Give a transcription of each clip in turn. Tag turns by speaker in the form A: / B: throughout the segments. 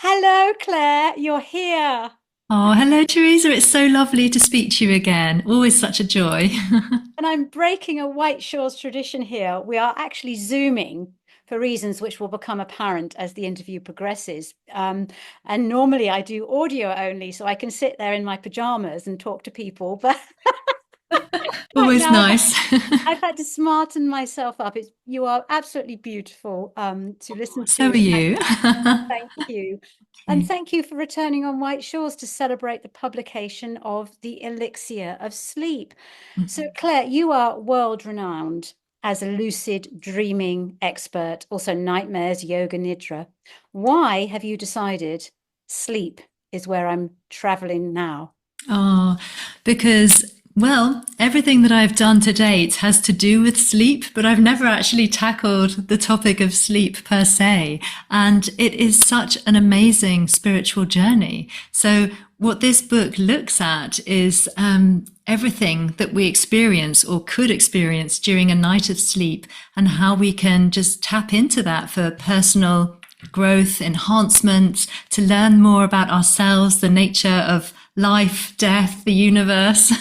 A: Hello, Claire, you're here.
B: Oh, hello, Theresa. It's so lovely to speak to you again. Always such a joy.
A: And I'm breaking a White Shores tradition here. We are actually Zooming for reasons which will become apparent as the interview progresses. And normally I do audio only, so I can sit there in my pajamas and talk to people. But right
B: Always
A: now
B: nice.
A: I've had to smarten myself up. You are absolutely beautiful to listen
B: So are
A: to.
B: you.
A: Thank you. And
B: Okay.
A: thank you for returning on White Shores to celebrate the publication of The Elixir of Sleep. So, Claire, you are world renowned as a lucid dreaming expert, also nightmares, yoga, nidra. Why have you decided sleep is where I'm traveling now?
B: Oh, because, well, everything that I've done to date has to do with sleep, but I've never actually tackled the topic of sleep per se. And it is such an amazing spiritual journey. So what this book looks at is everything that we experience or could experience during a night of sleep and how we can just tap into that for personal growth, enhancement, to learn more about ourselves, the nature of life, death, the universe.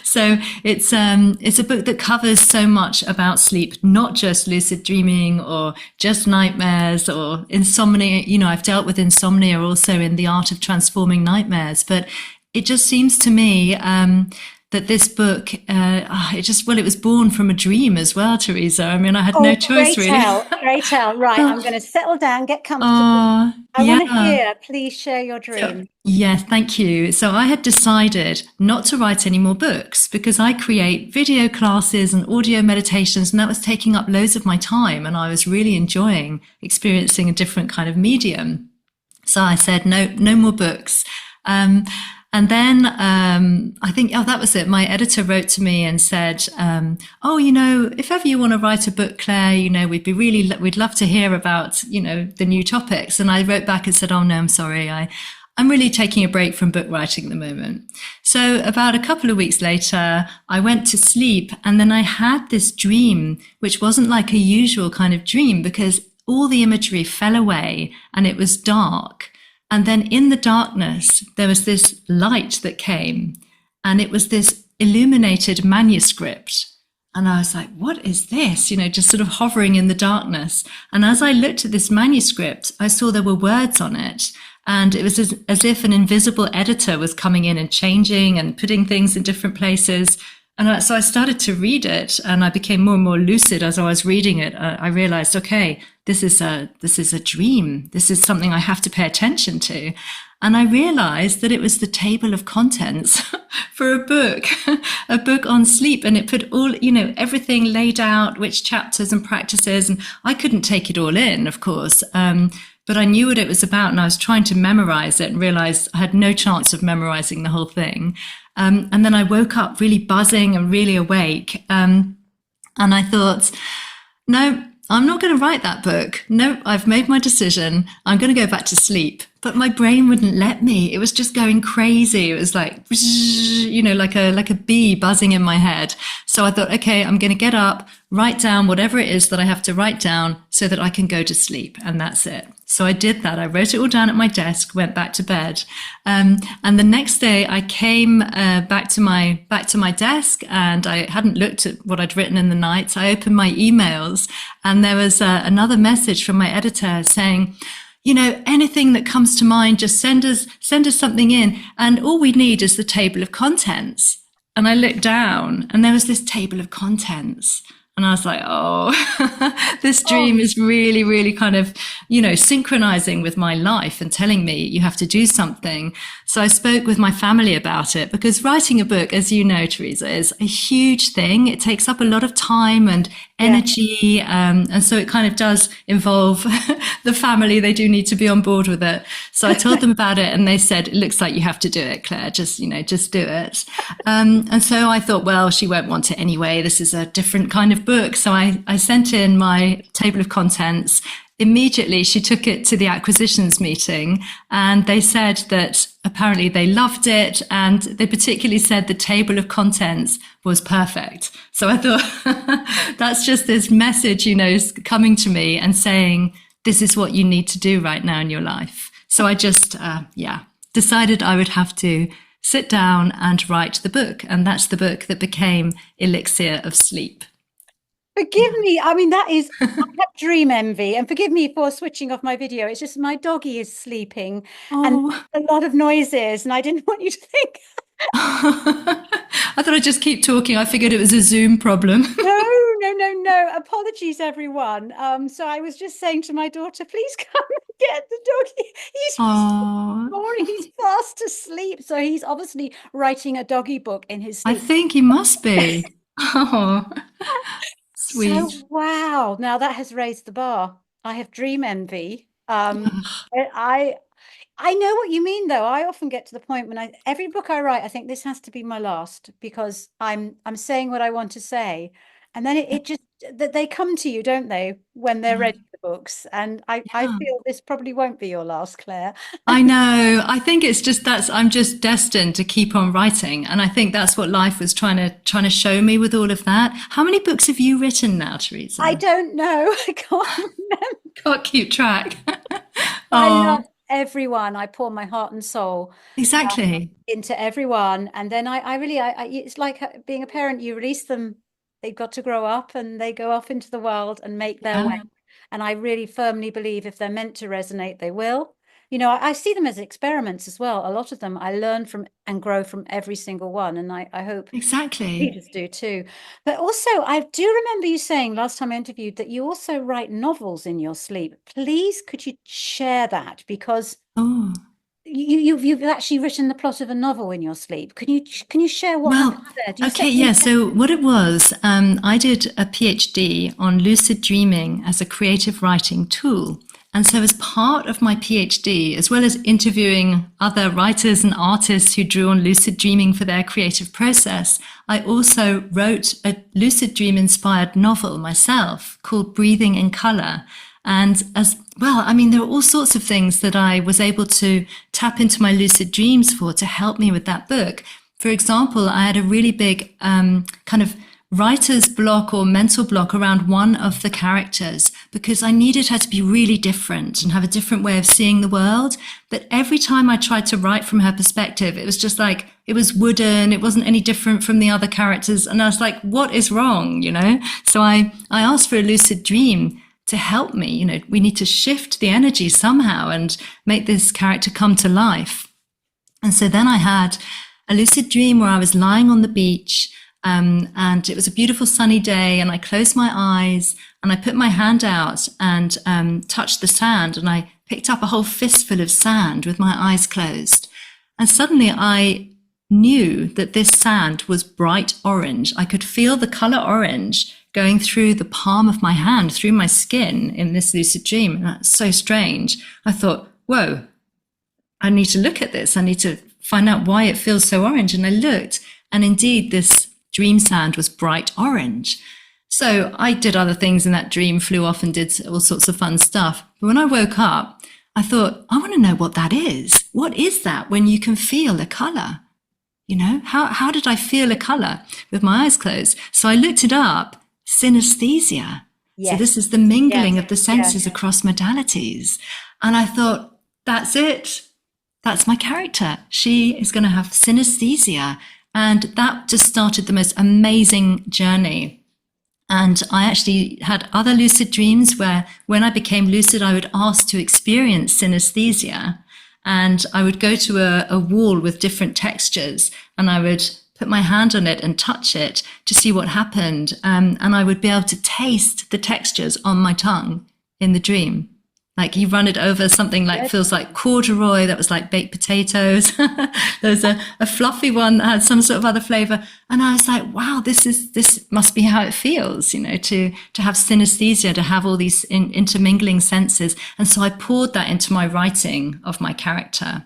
B: So it's a book that covers so much about sleep, not just lucid dreaming or just nightmares or insomnia. You know, I've dealt with insomnia also in the art of transforming nightmares, but it just seems to me that this book, it was born from a dream as well, Theresa. I mean, I had no
A: Oh,
B: choice really.
A: pray tell. Right, I'm going to settle down, get comfortable.
B: Oh,
A: I want to
B: yeah.
A: hear. Please share your
B: So,
A: dream.
B: yes, thank you. So I had decided not to write any more books because I create video classes and audio meditations, and that was taking up loads of my time. And I was really enjoying experiencing a different kind of medium. So I said, no, no more books. Um, and then I think, oh, that was it. My editor wrote to me and said, oh, if ever you want to write a book, Claire, we'd love to hear about, the new topics. And I wrote back and said, oh, no, I'm sorry. I'm really taking a break from book writing at the moment. So about a couple of weeks later, I went to sleep and then I had this dream, which wasn't like a usual kind of dream because all the imagery fell away and it was dark. And then in the darkness, there was this light that came and it was this illuminated manuscript. And I was like, what is this? Just sort of hovering in the darkness. And as I looked at this manuscript, I saw there were words on it. And it was as if an invisible editor was coming in and changing and putting things in different places. And so I started to read it and I became more and more lucid as I was reading it. I realized, okay, this is a dream. This is something I have to pay attention to. And I realized that it was the table of contents for a book, a book on sleep. And it put everything laid out, which chapters and practices. And I couldn't take it all in, of course. But I knew what it was about and I was trying to memorize it and realized I had no chance of memorizing the whole thing. And then I woke up really buzzing and really awake. And I thought, no, I'm not going to write that book. No, I've made my decision. I'm going to go back to sleep. But my brain wouldn't let me. It was just going crazy. It was like, like a bee buzzing in my head. So I thought, okay, I'm going to get up, write down whatever it is that I have to write down so that I can go to sleep. And that's it. So I did that. I wrote it all down at my desk, went back to bed. And the next day I came back to my desk and I hadn't looked at what I'd written in the night. I opened my emails and there was another message from my editor saying, anything that comes to mind, just send us something in. And all we need is the table of contents. And I looked down and there was this table of contents. And I was like, oh, this
A: Oh,
B: dream is really, really kind of, synchronizing with my life and telling me you have to do something. So I spoke with my family about it because writing a book, as you know, Theresa, is a huge thing. It takes up a lot of time and
A: yeah.
B: energy. And so it kind of does involve the family. They do need to be on board with it. So I told them about it and they said, it looks like you have to do it, Claire. Just do it. And so I thought, well, she won't want it anyway. This is a different kind of book. So I sent in my table of contents. Immediately, she took it to the acquisitions meeting and they said that apparently they loved it. And they particularly said the table of contents was perfect. So I thought that's just this message, coming to me and saying, this is what you need to do right now in your life. So I just, decided I would have to sit down and write the book. And that's the book that became Elixir of Sleep.
A: Forgive me. I mean, I have dream envy, and forgive me for switching off my video. It's just my doggy is sleeping and
B: Oh,
A: a lot of noises, and I didn't want you to think.
B: I thought I'd just keep talking. I figured it was a Zoom problem.
A: No, no, no, no. Apologies, everyone. So I was just saying to my daughter, please come and get the doggy. He's
B: Oh,
A: snoring. He's fast asleep. So he's obviously writing a doggy book in his
B: I
A: sleep.
B: think he must be. Oh,
A: So
B: sweet.
A: wow, now that has raised the bar. I have dream envy. I I know what you mean though. I often get to the point when every book I write, I think this has to be my last because I'm saying what I want to say. And then it just that they come to you, don't they, when they're
B: Yeah.
A: ready, the books. And I
B: Yeah.
A: feel this probably won't be your last, Claire.
B: I know. I think it's just I'm just destined to keep on writing. And I think that's what life was trying to show me with all of that. How many books have you written now,
A: I
B: Theresa?
A: don't know. I can't remember.
B: Can't keep track.
A: I
B: Oh,
A: love everyone. I pour my heart and soul
B: exactly.
A: into everyone. And then I really, it's like being a parent, you release them, they've got to grow up and they go off into the world and make their way.
B: Yeah,
A: And I really firmly believe if they're meant to resonate, they will. You know, I see them as experiments as well. A lot of them I learn from and grow from every single one. And I hope
B: exactly.
A: readers do too. But also, I do remember you saying last time I interviewed that you also write novels in your sleep. Please, could you share that? Because
B: Oh.
A: you've actually written the plot of a novel in your sleep. Can you share what
B: Well,
A: happens there? Do you
B: okay,
A: set the
B: yeah. So
A: intention?
B: what it was, I did a PhD on lucid dreaming as a creative writing tool. And so as part of my PhD, as well as interviewing other writers and artists who drew on lucid dreaming for their creative process, I also wrote a lucid dream inspired novel myself called Breathing in Color. And as well, I mean, there are all sorts of things that I was able to tap into my lucid dreams for to help me with that book. For example, I had a really big kind of writer's block or mental block around one of the characters because I needed her to be really different and have a different way of seeing the world. But every time I tried to write from her perspective, it was just like, it was wooden. It wasn't any different from the other characters. And I was like, what is wrong? You know? So I asked for a lucid dream to help me. You know, we need to shift the energy somehow and make this character come to life. And so then I had a lucid dream where I was lying on the beach, and it was a beautiful sunny day, and I closed my eyes and I put my hand out and touched the sand, and I picked up a whole fistful of sand with my eyes closed. And suddenly I knew that this sand was bright orange. I could feel the color orange going through the palm of my hand, through my skin in this lucid dream. And that's so strange. I thought, whoa, I need to look at this. I need to find out why it feels so orange. And I looked, and indeed this dream sand was bright orange. So I did other things in that dream, flew off and did all sorts of fun stuff. But when I woke up, I thought, I want to know what that is. What is that when you can feel a color? You know, how did I feel a color with my eyes closed? So I looked it up, synesthesia. So this
A: Yes.
B: is the mingling
A: Yes.
B: of the
A: Yes.
B: senses across modalities. And I thought, that's it. That's my character. She is going to have synesthesia. And that just started the most amazing journey. And I actually had other lucid dreams where when I became lucid, I would ask to experience synesthesia. And I would go to a wall with different textures and I would put my hand on it and touch it to see what happened. And I would be able to taste the textures on my tongue in the dream. Like you run it over something like feels like corduroy that was like baked potatoes. There's a fluffy one that had some sort of other flavor. And I was like, wow, this must be how it feels, you know, to have synesthesia, to have all these intermingling senses. And so I poured that into my writing of my character.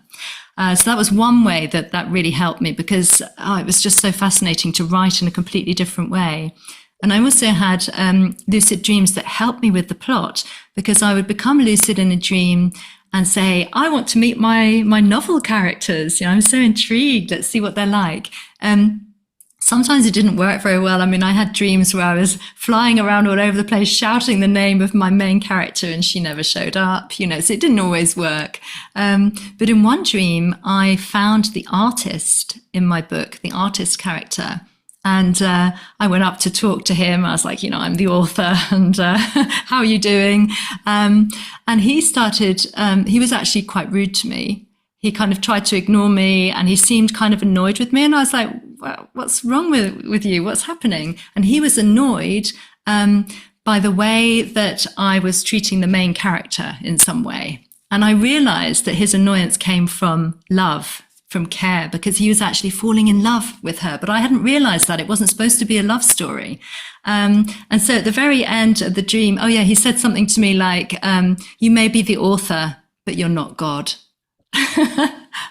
B: So that was one way that really helped me because it was just so fascinating to write in a completely different way. And I also had lucid dreams that helped me with the plot because I would become lucid in a dream and say, I want to meet my novel characters. You know, I'm so intrigued. Let's see what they're like. So sometimes it didn't work very well. I mean, I had dreams where I was flying around all over the place, shouting the name of my main character, and she never showed up, you know, so it didn't always work. But in one dream, I found the artist in my book, the artist character. And I went up to talk to him. I was like, you know, I'm the author, and how are you doing? And he started, he was actually quite rude to me. He kind of tried to ignore me, and he seemed kind of annoyed with me. And I was like, well, what's wrong with you? What's happening? And he was annoyed by the way that I was treating the main character in some way. And I realized that his annoyance came from love, from care, because he was actually falling in love with her. But I hadn't realized that it wasn't supposed to be a love story. And so at the very end of the dream, oh yeah, he said something to me like, you may be the author, but you're not God.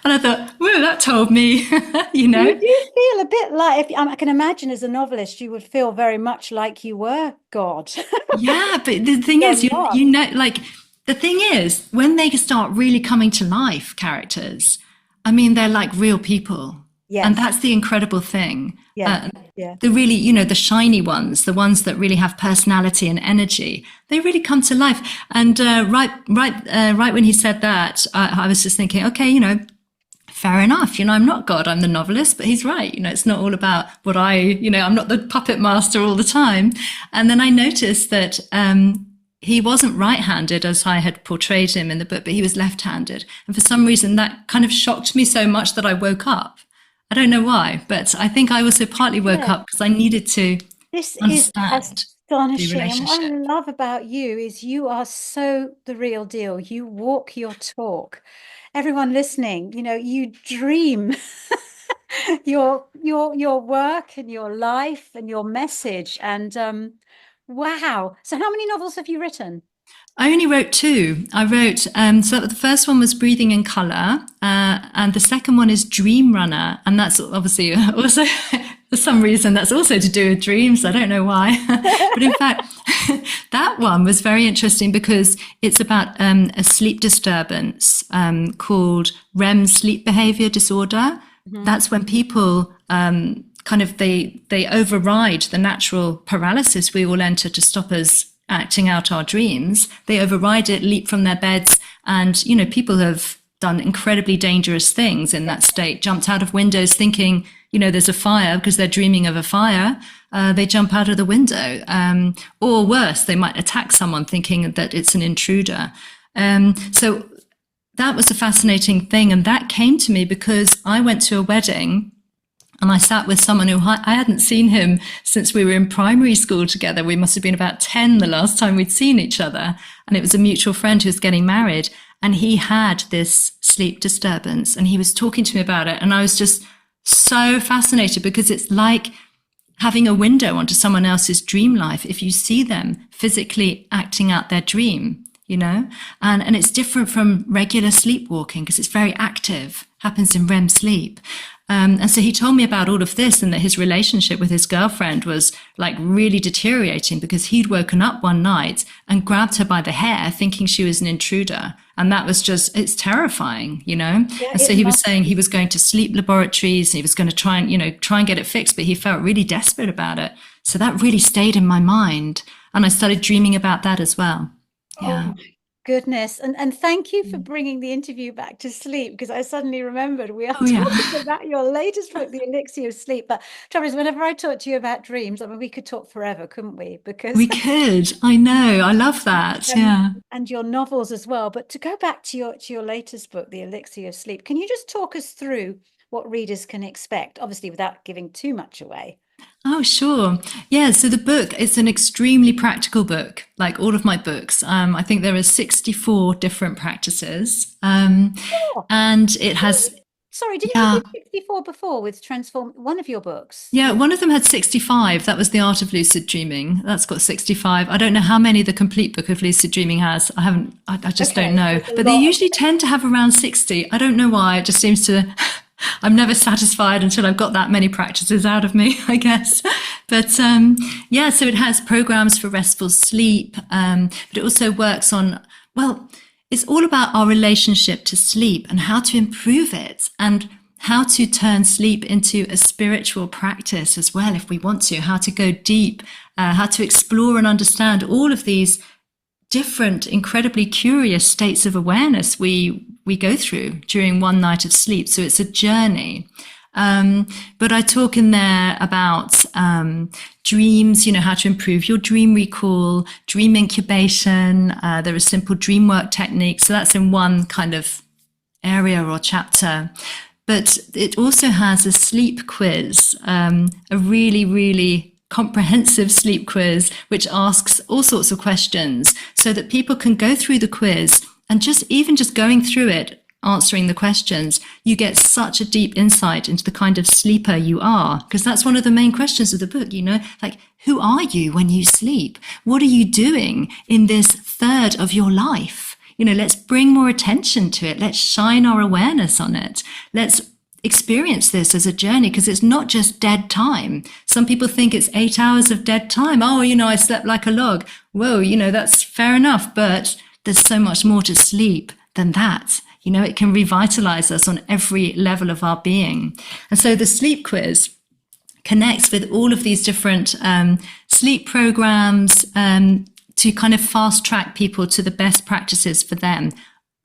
B: And I thought, whoa, that told me, you know.
A: You do feel a bit like, if I can imagine as a novelist, you would feel very much like you were God.
B: Yeah, but the thing is, you know, like, the thing is, when they start really coming to life, characters, I mean, they're like real people. Yes. And that's the incredible thing. Yeah. The really, you know, the shiny ones, the ones that really have personality and energy, they really come to life. And right when he said that, I was just thinking, okay, you know, fair enough. You know, I'm not God, I'm the novelist, but he's right. You know, it's not all about what you know, I'm not the puppet master all the time. And then I noticed that he wasn't right-handed as I had portrayed him in the book, but he was left-handed. And for some reason, that kind of shocked me so much that I woke up. I don't know why, but I think I also partly woke up because I needed to understand
A: astonishing. And what I love about you is you are so the real deal. You walk your talk. Everyone listening, you know, you dream your work and your life and your message. And wow. So how many novels have you written?
B: I only wrote 2. I wrote, so the first one was Breathing in Colour, and the second one is Dream Runner, and that's obviously also, for some reason, that's also to do with dreams. I don't know why. But in fact, that one was very interesting because it's about a sleep disturbance called REM sleep behaviour disorder. Mm-hmm. That's when people kind of, they override the natural paralysis we all enter to stop us acting out our dreams. They override it, leap from their beds, and, you know, people have done incredibly dangerous things in that state, jumped out of windows thinking, you know, there's a fire because they're dreaming of a fire. They jump out of the window. Or worse, they might attack someone thinking that it's an intruder. So that was a fascinating thing. And that came to me because I went to a wedding and I sat with someone who I hadn't seen him since we were in primary school together. We must have been about 10 the last time we'd seen each other. And it was a mutual friend who was getting married. And he had this sleep disturbance and he was talking to me about it. And I was just so fascinated because it's like having a window onto someone else's dream life if you see them physically acting out their dream, you know, and it's different from regular sleepwalking because it's very active, happens in REM sleep. And so he told me about all of this and that his relationship with his girlfriend was like really deteriorating because he'd woken up one night and grabbed her by the hair thinking she was an intruder. And that was just, it's terrifying, you know? Yeah, and so he was saying he was going to sleep laboratories. He was going to try and get it fixed, but he felt really desperate about it. So that really stayed in my mind. And I started dreaming about that as well. Yeah.
A: Oh. Goodness. And thank you for bringing the interview back to sleep, because I suddenly remembered we are talking about your latest book, The Elixir of Sleep. But trouble is, whenever I talk to you about dreams, I mean, we could talk forever, couldn't we? Because
B: we could. I know. I love that.
A: And your novels as well. But to go back to your latest book, The Elixir of Sleep, can you just talk us through what readers can expect, obviously without giving too much away?
B: Oh, sure. Yeah. So the book is an extremely practical book, like all of my books. I think there are 64 different practices. And it has...
A: Sorry, didn't you do 64 before with Transform, one of your books?
B: Yeah, one of them had 65. That was The Art of Lucid Dreaming. That's got 65. I don't know how many the complete book of lucid dreaming has. I just don't know. But they usually tend to have around 60. I don't know why. It just seems to... I'm never satisfied until I've got that many practices out of me, I guess. But so it has programs for restful sleep, but it also works on, well, it's all about our relationship to sleep and how to improve it. And how to turn sleep into a spiritual practice as well, if we want to, how to go deep, how to explore and understand all of these different, incredibly curious states of awareness we go through during one night of sleep. So it's a journey. But I talk in there about dreams, how to improve your dream recall, dream incubation. There are simple Dreamwork techniques. So that's in one kind of area or chapter. But it also has a sleep quiz, a really, really comprehensive sleep quiz, which asks all sorts of questions so that people can go through the quiz and just going through it, answering the questions, you get such a deep insight into the kind of sleeper you are. Because that's one of the main questions of the book, like, who are you when you sleep? What are you doing in this third of your life? Let's bring more attention to it. Let's shine our awareness on it. Let's experience this as a journey, because it's not just dead time. Some people think it's 8 hours of dead time. Oh, I slept like a log. Whoa, that's fair enough. But there's so much more to sleep than that. It can revitalize us on every level of our being. And so the sleep quiz connects with all of these different sleep programs to kind of fast track people to the best practices for them,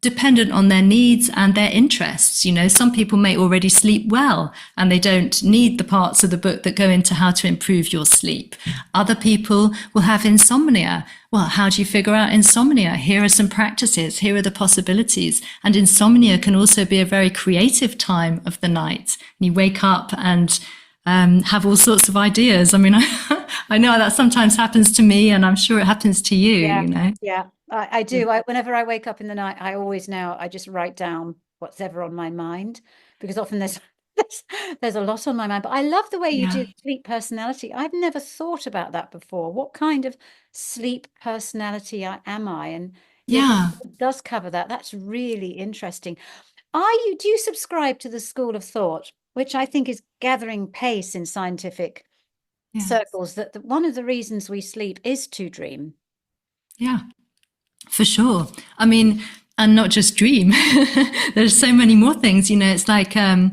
B: dependent on their needs and their interests. Some people may already sleep well and they don't need the parts of the book that go into how to improve your sleep. Other people will have insomnia. Well, how do you figure out insomnia? Here are some practices. Here are the possibilities. And insomnia can also be a very creative time of the night. You wake up and have all sorts of ideas. I mean, I know that sometimes happens to me, and I'm sure it happens to you,
A: Yeah. I do. Whenever I wake up in the night, I just write down what's ever on my mind, because often there's a lot on my mind. But I love the way you do sleep personality. I've never thought about that before. What kind of sleep personality am I? And it does cover that. That's really interesting. Do you subscribe to the school of thought, which I think is gathering pace in scientific circles, that one of the reasons we sleep is to dream?
B: Yeah. For sure. I mean, and not just dream. There's so many more things, it's like there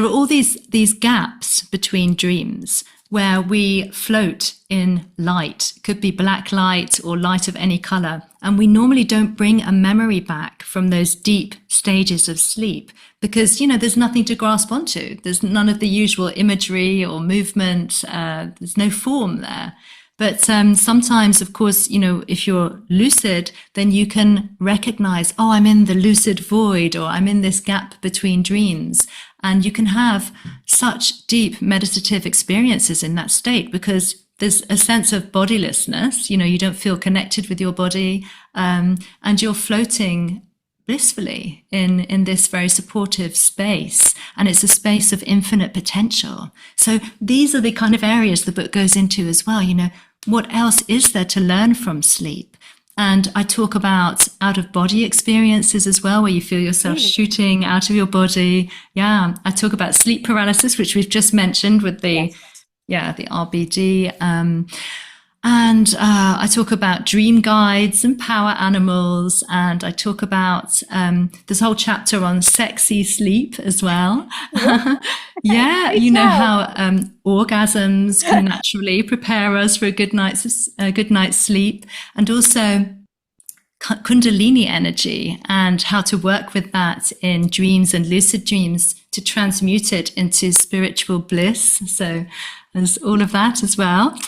B: are all these gaps between dreams where we float in light. It could be black light or light of any color. And we normally don't bring a memory back from those deep stages of sleep because, there's nothing to grasp onto. There's none of the usual imagery or movement. There's no form there. But sometimes, of course, if you're lucid, then you can recognize, oh, I'm in the lucid void, or I'm in this gap between dreams. And you can have such deep meditative experiences in that state because there's a sense of bodilessness. You don't feel connected with your body, and you're floating blissfully in this very supportive space. And it's a space of infinite potential. So these are the kind of areas the book goes into as well. What else is there to learn from sleep? And I talk about out-of-body experiences as well, where you feel yourself shooting out of your body. Yeah. I talk about sleep paralysis, which we've just mentioned with the RBD. And I talk about dream guides and power animals. And I talk about this whole chapter on sexy sleep as well. Yeah, how orgasms can naturally prepare us for a good night's sleep. And also Kundalini energy and how to work with that in dreams and lucid dreams to transmute it into spiritual bliss. So there's all of that as well.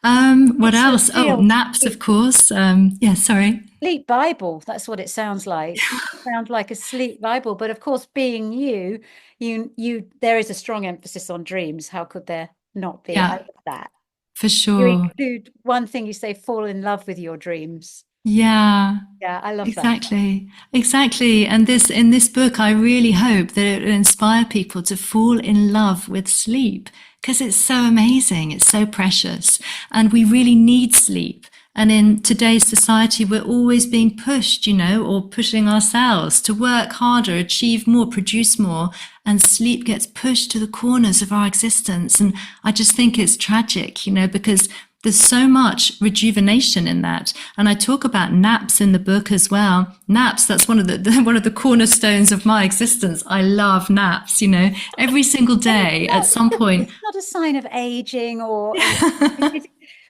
B: What else? Oh, naps, of course. Sorry.
A: Sleep Bible. That's what it sounds like. It sounds like a sleep Bible. But of course, being you, there is a strong emphasis on dreams. How could there not be?
B: Yeah,
A: I love that.
B: For sure.
A: You include one thing, you say, fall in love with your dreams.
B: Yeah.
A: Yeah, I love
B: that. Exactly. And in this book, I really hope that it will inspire people to fall in love with sleep because it's so amazing. It's so precious. And we really need sleep. And in today's society, we're always being pushed, or pushing ourselves to work harder, achieve more, produce more. And sleep gets pushed to the corners of our existence. And I just think it's tragic, because there's so much rejuvenation in that. And I talk about naps in the book as well. Naps, that's one of the one of the cornerstones of my existence. I love naps, every single
A: And it's
B: day at
A: not,
B: some point.
A: it's not a sign of aging or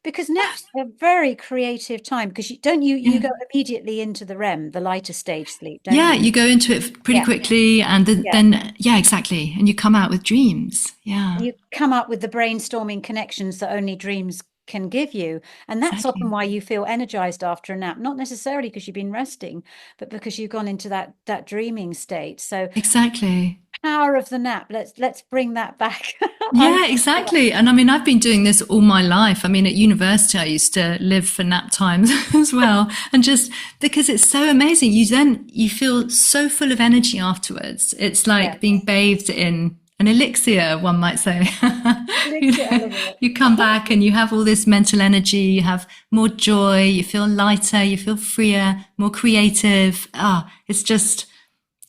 A: because naps are a very creative time because you
B: Yeah.
A: go immediately into the REM, the lighter stage sleep, don't
B: Yeah,
A: you?
B: you go into it pretty
A: Yeah,
B: quickly and
A: yeah.
B: then, yeah, exactly. And you come out with dreams. Yeah,
A: You come up with the brainstorming connections that only dreams can give you. And that's often
B: exactly.
A: why you feel energized after a nap, not necessarily because you've been resting, but because you've gone into that dreaming state. So
B: Exactly.
A: power of the nap, let's bring that back. I'm
B: Yeah, exactly. And I mean, I've been doing this all my life. I mean, at university, I used to live for nap times as well. And just because it's so amazing, you feel so full of energy afterwards. It's
A: yeah.
B: like being bathed in an elixir, one might say.
A: Elixir, I love
B: You come
A: it.
B: back and you have all this mental energy, you have more joy, you feel lighter, you feel freer, more creative. It's just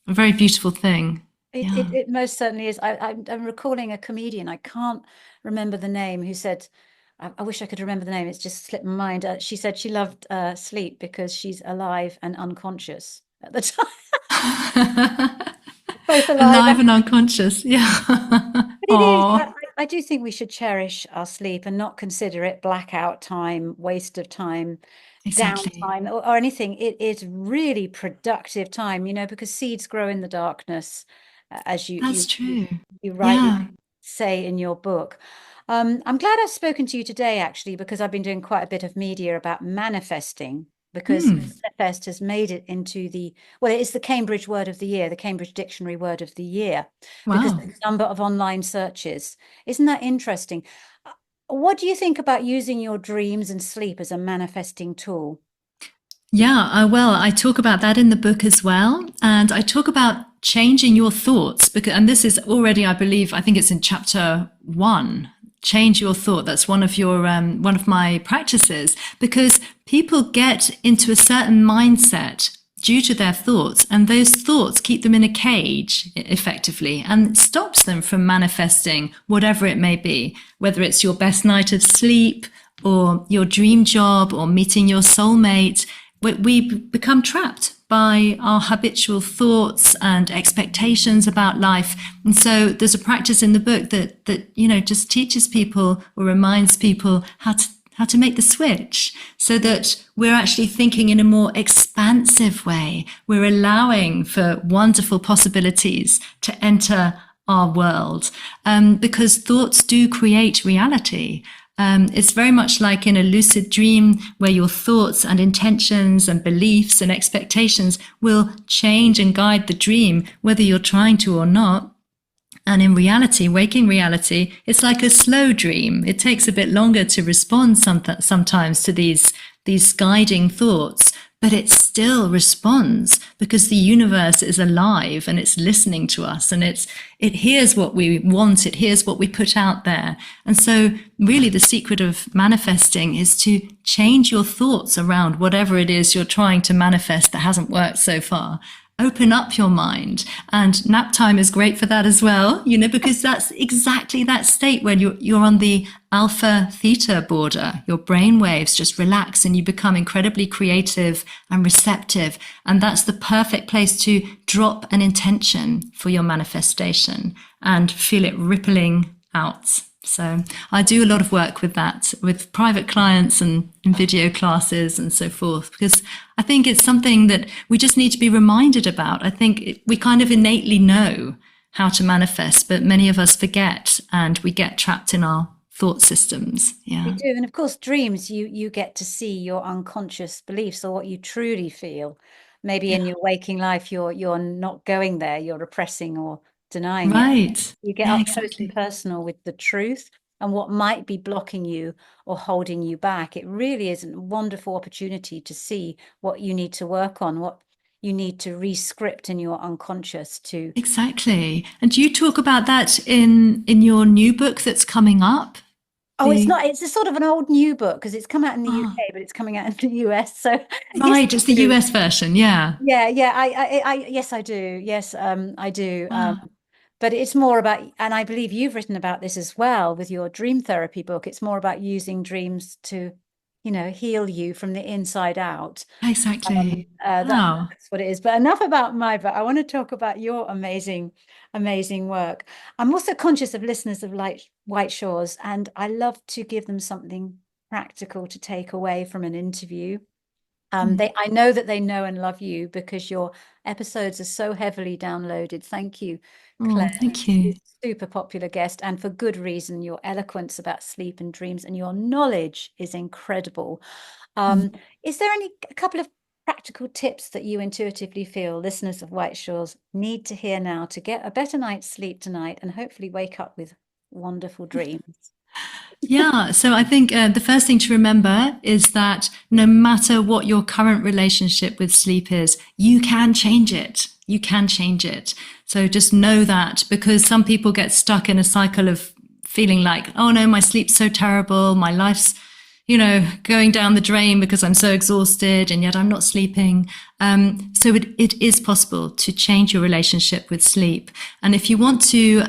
B: a very beautiful thing.
A: It,
B: Yeah.
A: it, it most certainly is. I'm recalling a comedian, I can't remember the name, who said, I wish I could remember the name, it's just slipped my mind. She said she loved sleep because she's alive and unconscious at the time, both alive
B: Alive
A: and.
B: and unconscious. Yeah.
A: But it is,
B: Oh,
A: I do think we should cherish our sleep and not consider it blackout time, waste of time,
B: exactly.
A: downtime, or anything. It is really productive time, because seeds grow in the darkness, as
B: That's true.
A: you rightly
B: Yeah.
A: say in your book. I'm glad I've spoken to you today, actually, because I've been doing quite a bit of media about manifesting, because
B: Hmm.
A: manifest has made it into well, it is the Cambridge word of the year, the Cambridge Dictionary word of the year, because
B: Wow.
A: the number of online searches. Isn't that interesting? What do you think about using your dreams and sleep as a manifesting tool?
B: Yeah. Well, I talk about that in the book as well. And I talk about changing your thoughts because, and this is already, I believe, I think it's in chapter 1. Change your thought. That's one of my practices because people get into a certain mindset due to their thoughts, and those thoughts keep them in a cage effectively and stops them from manifesting whatever it may be, whether it's your best night of sleep or your dream job or meeting your soulmate. We become trapped by our habitual thoughts and expectations about life. And so there's a practice in the book that just teaches people or reminds people how to make the switch so that we're actually thinking in a more expansive way. We're allowing for wonderful possibilities to enter our world, because thoughts do create reality. It's very much like in a lucid dream where your thoughts and intentions and beliefs and expectations will change and guide the dream, whether you're trying to or not. And in reality, waking reality, it's like a slow dream. It takes a bit longer to respond sometimes to these guiding thoughts, but it still responds because the universe is alive and it's listening to us and it hears what we want. It hears what we put out there. And so really the secret of manifesting is to change your thoughts around whatever it is you're trying to manifest that hasn't worked so far. Open up your mind, and nap time is great for that as well, because that's exactly that state when you're on the alpha theta border. Your brain waves just relax and you become incredibly creative and receptive. And that's the perfect place to drop an intention for your manifestation and feel it rippling out. So I do a lot of work with that, with private clients and in video classes and so forth, because I think it's something that we just need to be reminded about. I think we kind of innately know how to manifest, but many of us forget and we get trapped in our thought systems.
A: We
B: Yeah.
A: do. And of course, dreams, you get to see your unconscious beliefs or what you truly feel. Maybe in
B: Yeah.
A: your waking life, you're not going there, you're repressing or denying it.
B: Right.
A: You get
B: Yeah,
A: up close and
B: exactly.
A: personal with the truth and what might be blocking you or holding you back. It really is a wonderful opportunity to see what you need to work on, what you need to re-script in your unconscious to.
B: Exactly. And do you talk about that in your new book that's coming up?
A: Oh, it's
B: The
A: not, it's a sort of an old new book because it's come out in the
B: oh,
A: UK, but it's coming out in the US. So yes,
B: right, it's
A: I
B: the
A: do.
B: US version. Yeah.
A: Yeah, yeah, yes, I do. Yes, I do.
B: Wow.
A: but it's more about, and I believe you've written about this as well with your dream therapy book. It's more about using dreams to, heal you from the inside out.
B: Exactly. Wow.
A: That's what it is. But enough about my book. I want to talk about your amazing, amazing work. I'm also conscious of listeners of White Shores, and I love to give them something practical to take away from an interview. I know that they know and love you because your episodes are so heavily downloaded. Thank you, Claire.
B: Oh, thank you.
A: Super popular guest, and for good reason. Your eloquence about sleep and dreams and your knowledge is incredible. Is there a couple of practical tips that you intuitively feel listeners of White Shores need to hear now to get a better night's sleep tonight and hopefully wake up with wonderful dreams?
B: Yeah, so I think the first thing to remember is that no matter what your current relationship with sleep is, you can change it. You can change it. So just know that, because some people get stuck in a cycle of feeling like, oh no, my sleep's so terrible, my life's, going down the drain because I'm so exhausted and yet I'm not sleeping. So it is possible to change your relationship with sleep. And if you want to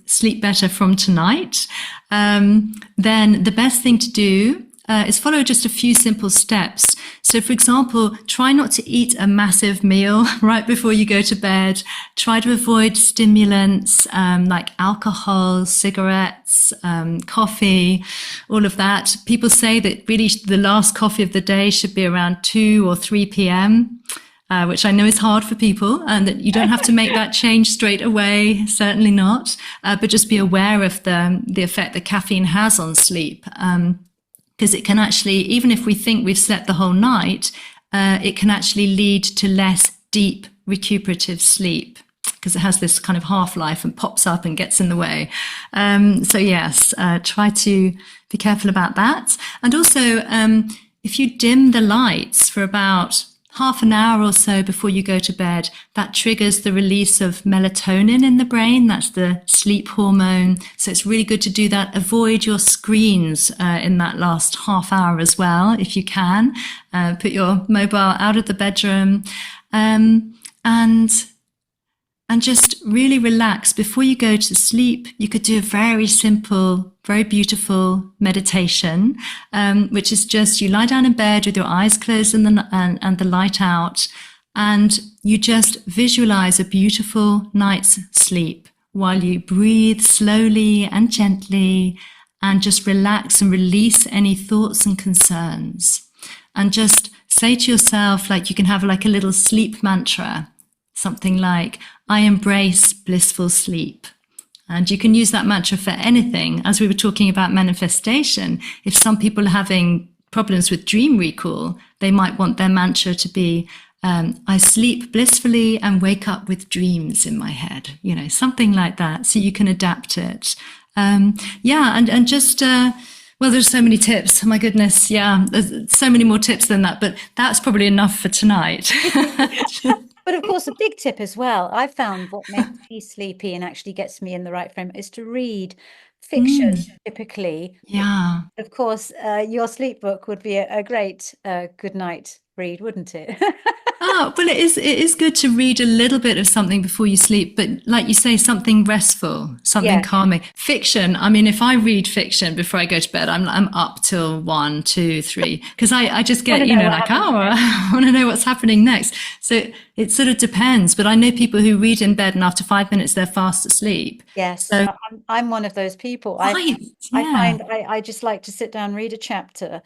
B: sleep better from tonight, then the best thing to do is follow just a few simple steps. So, for example, try not to eat a massive meal right before you go to bed. Try to avoid stimulants like alcohol, cigarettes, coffee, all of that. People say that really the last coffee of the day should be around 2 or 3 p.m., which I know is hard for people, and that you don't have to make that change straight away, certainly not, but just be aware of the effect that caffeine has on sleep. Because it can actually, even if we think we've slept the whole night, it can actually lead to less deep recuperative sleep, because it has this kind of half-life and pops up and gets in the way. So yes, try to be careful about that. And also, if you dim the lights for about half an hour or so before you go to bed, that triggers the release of melatonin in the brain. That's the sleep hormone. So it's really good to do that. Avoid your screens in that last half hour as well, if you can. Put your mobile out of the bedroom. And just really relax before you go to sleep. You could do a very simple, very beautiful meditation, which is just you lie down in bed with your eyes closed and the light out, and you just visualize a beautiful night's sleep while you breathe slowly and gently and just relax and release any thoughts and concerns. And just say to yourself, like you can have like a little sleep mantra, something like, I embrace blissful sleep. And you can use that mantra for anything. As we were talking about manifestation, if some people are having problems with dream recall, they might want their mantra to be, I sleep blissfully and wake up with dreams in my head, something like that. So you can adapt it. And just, well, there's so many tips. My goodness. Yeah. There's so many more tips than that, but that's probably enough for tonight.
A: But of course, a big tip as well, I found what makes me sleepy and actually gets me in the right frame is to read fiction, typically.
B: Yeah.
A: Of course, your sleep book would be a great good night read, wouldn't it?
B: Oh, well, it is good to read a little bit of something before you sleep, but like you say, something restful, something calming. Fiction. I mean, if I read fiction before I go to bed, I'm up till 1, 2, 3, because I just get, like, I want to know what's happening next. So it sort of depends, but I know people who read in bed and after 5 minutes, they're fast asleep.
A: Yes,
B: So,
A: I'm one of those people.
B: right,
A: I
B: yeah.
A: find I just like to sit down, read a chapter,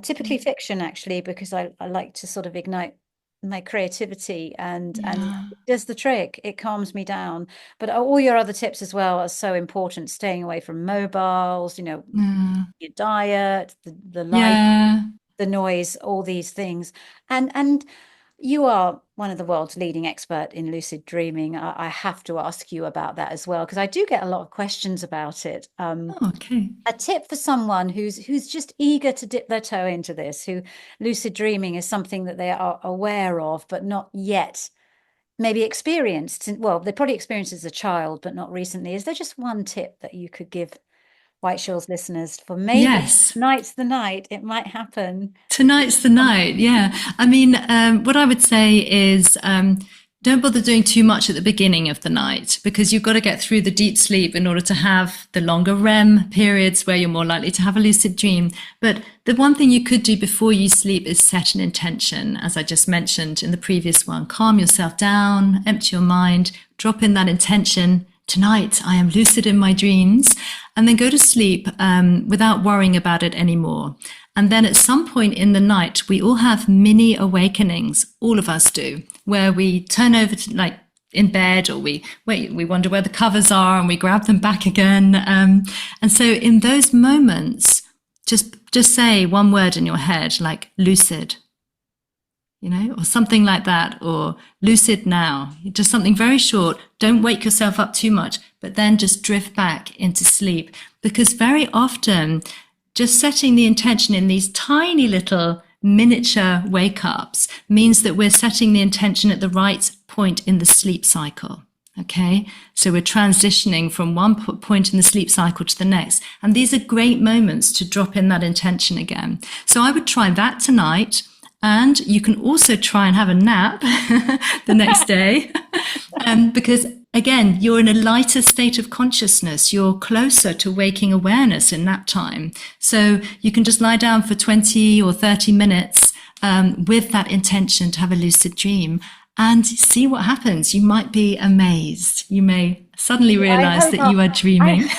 A: typically fiction actually, because I like to sort of ignite my creativity and it does the trick. It calms me down. But all your other tips as well are so important. Staying away from mobiles, your diet, the light, the noise, all these things. And you are one of the world's leading expert in lucid dreaming. I have to ask you about that as well, because I do get a lot of questions about it.
B: Okay.
A: A tip for someone who's just eager to dip their toe into this, who lucid dreaming is something that they are aware of, but not yet maybe experienced. Well, they probably experienced as a child, but not recently. Is there just one tip that you could give White Shores listeners for maybe
B: Yes.
A: tonight's the night it might happen?
B: Tonight's the night. Yeah. I mean, what I would say is, Don't bother doing too much at the beginning of the night because you've got to get through the deep sleep in order to have the longer REM periods where you're more likely to have a lucid dream. But the one thing you could do before you sleep is set an intention, as I just mentioned in the previous one. Calm yourself down, empty your mind, drop in that intention. Tonight, I am lucid in my dreams, and then go to sleep without worrying about it anymore. And then at some point in the night, we all have mini awakenings. All of us do, where we turn over to like in bed, or we wonder where the covers are and we grab them back again. And so in those moments, just say one word in your head, like lucid, or something like that, or lucid now, just something very short. Don't wake yourself up too much, but then just drift back into sleep, because very often just setting the intention in these tiny little miniature wake ups means that we're setting the intention at the right point in the sleep cycle. Okay. So we're transitioning from one point in the sleep cycle to the next. And these are great moments to drop in that intention again. So I would try that tonight. And you can also try and have a nap the next day, because again, you're in a lighter state of consciousness. You're closer to waking awareness in nap time. So you can just lie down for 20 or 30 minutes with that intention to have a lucid dream and see what happens. You might be amazed. You may suddenly realize that you are dreaming.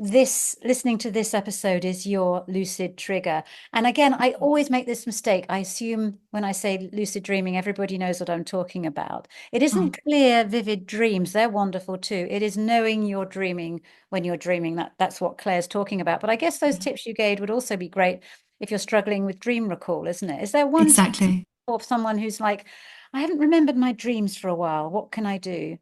A: Listening to this episode is your lucid trigger. And again, I always make this mistake. I assume when I say lucid dreaming, everybody knows what I'm talking about. It isn't clear, vivid dreams. They're wonderful too. It is knowing you're dreaming when you're dreaming. That's what Claire's talking about. But I guess those tips you gave would also be great if you're struggling with dream recall, isn't it? Is there one
B: Exactly.
A: for someone who's like, I haven't remembered my dreams for a while. What can I do?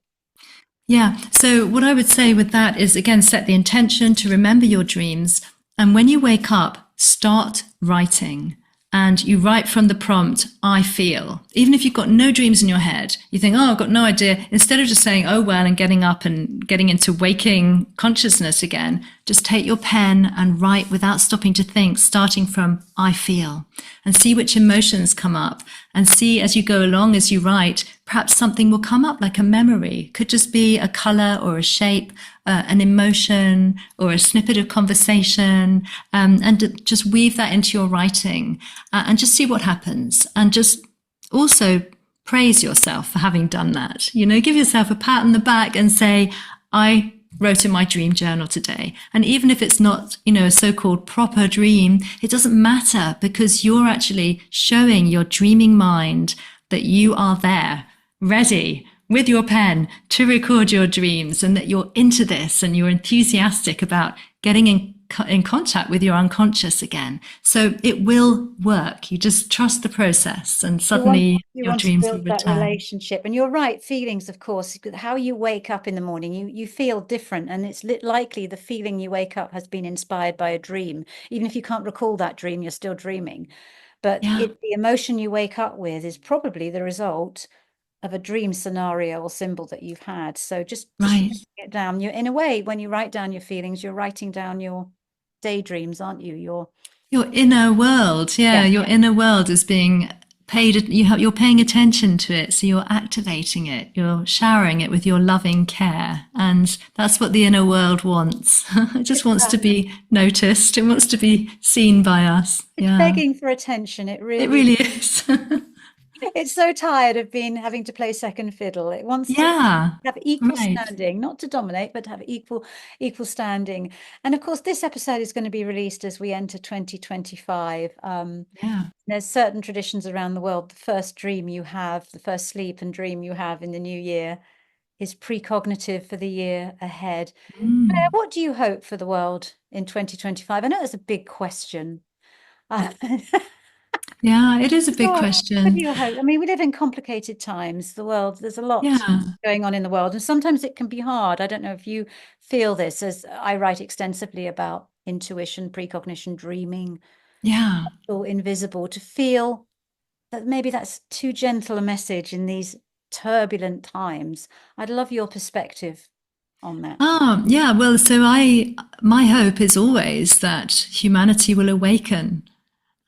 B: Yeah. So what I would say with that is, again, set the intention to remember your dreams. And when you wake up, start writing. And you write from the prompt, I feel. Even if you've got no dreams in your head, you think, oh, I've got no idea. Instead of just saying, oh, well, and getting up and getting into waking consciousness again, just take your pen and write without stopping to think, starting from I feel, and see which emotions come up, and see as you go along, as you write, perhaps something will come up like a memory. It could just be a color or a shape, an emotion or a snippet of conversation, and just weave that into your writing, and just see what happens. And just also praise yourself for having done that. Give yourself a pat on the back and say, I wrote in my dream journal today. And even if it's not, a so-called proper dream, it doesn't matter, because you're actually showing your dreaming mind that you are there, ready with your pen to record your dreams, and that you're into this and you're enthusiastic about getting in contact with your unconscious again. So it will work. You just trust the process, and suddenly your dreams will return.
A: That relationship. And you're right, feelings, of course, how you wake up in the morning, you feel different, and it's likely the feeling you wake up has been inspired by a dream. Even if you can't recall that dream, you're still dreaming. But the emotion you wake up with is probably the result of a dream scenario or symbol that you've had. So just writing it down. You're, in a way, when you write down your feelings, you're writing down your daydreams, aren't you? Your
B: inner world. Your inner world is being paid. You're paying attention to it, so you're activating it. You're showering it with your loving care, and that's what the inner world wants. It just wants to be noticed. It wants to be seen by us.
A: It's begging for attention. It really
B: is.
A: It's so tired of having to play second fiddle. It wants to have equal standing, not to dominate, but to have equal standing. And of course, this episode is going to be released as we enter 2025. There's certain traditions around the world. The first dream you have, the first sleep and dream you have in the new year is precognitive for the year ahead. Claire, what do you hope for the world in 2025? I know it's a big question.
B: Yeah, it is a big question. What
A: do you hope? I mean, we live in complicated times. The world, there's a lot going on in the world, and sometimes it can be hard. I don't know if you feel this, as I write extensively about intuition, precognition, dreaming, or invisible, to feel that maybe that's too gentle a message in these turbulent times. I'd love your perspective on that.
B: Well, so my hope is always that humanity will awaken.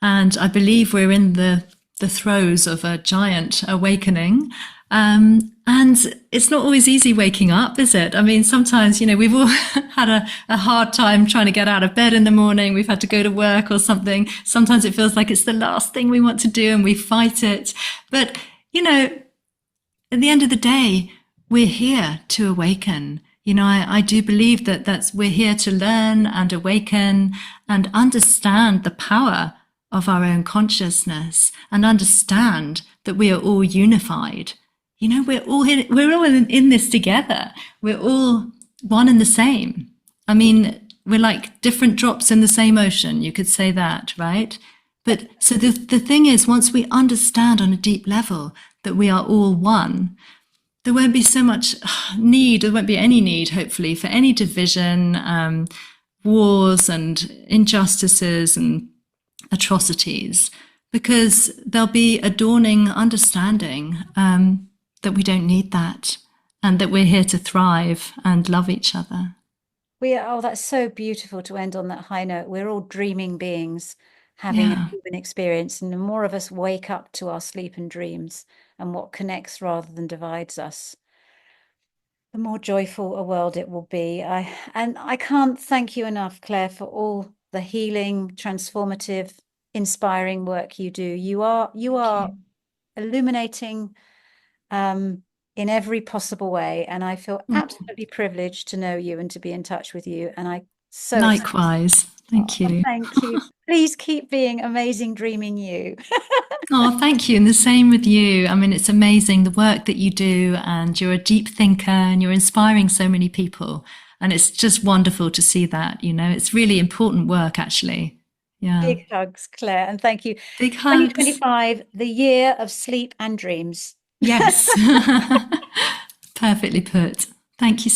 B: And I believe we're in the the throes of a giant awakening. And it's not always easy waking up, is it? I mean, sometimes, we've all had a hard time trying to get out of bed in the morning. We've had to go to work or something. Sometimes it feels like it's the last thing we want to do and we fight it. But, at the end of the day, we're here to awaken. I do believe that we're here to learn and awaken and understand the power of our own consciousness and understand that we are all unified. We're all in this together. We're all one and the same. I mean, we're like different drops in the same ocean. You could say that, right? But so the thing is, once we understand on a deep level that we are all one, there won't be so much need, there won't be any need, hopefully, for any division, wars and injustices and atrocities, because there'll be a dawning understanding that we don't need that and that we're here to thrive and love each other.
A: That's so beautiful to end on that high note. We're all dreaming beings having a
B: Yeah.
A: human experience, and the more of us wake up to our sleep and dreams and what connects rather than divides us, the more joyful a world it will be. I can't thank you enough, Claire, for all the healing, transformative, inspiring work you do. You
B: Thank
A: are
B: you.
A: illuminating in every possible way, and I feel
B: Mm.
A: absolutely privileged to know you and to be in touch with you. And I so excited.
B: Likewise. Thank
A: Oh,
B: you.
A: thank you. Please keep being amazing dreaming you.
B: Oh, thank you. And the same with you. I mean, it's amazing the work that you do, and you're a deep thinker and you're inspiring so many people. And it's just wonderful to see that, it's really important work, actually. Yeah.
A: Big hugs, Claire, and thank you.
B: Big hugs.
A: 2025, the year of sleep and dreams.
B: Yes. Perfectly put. Thank you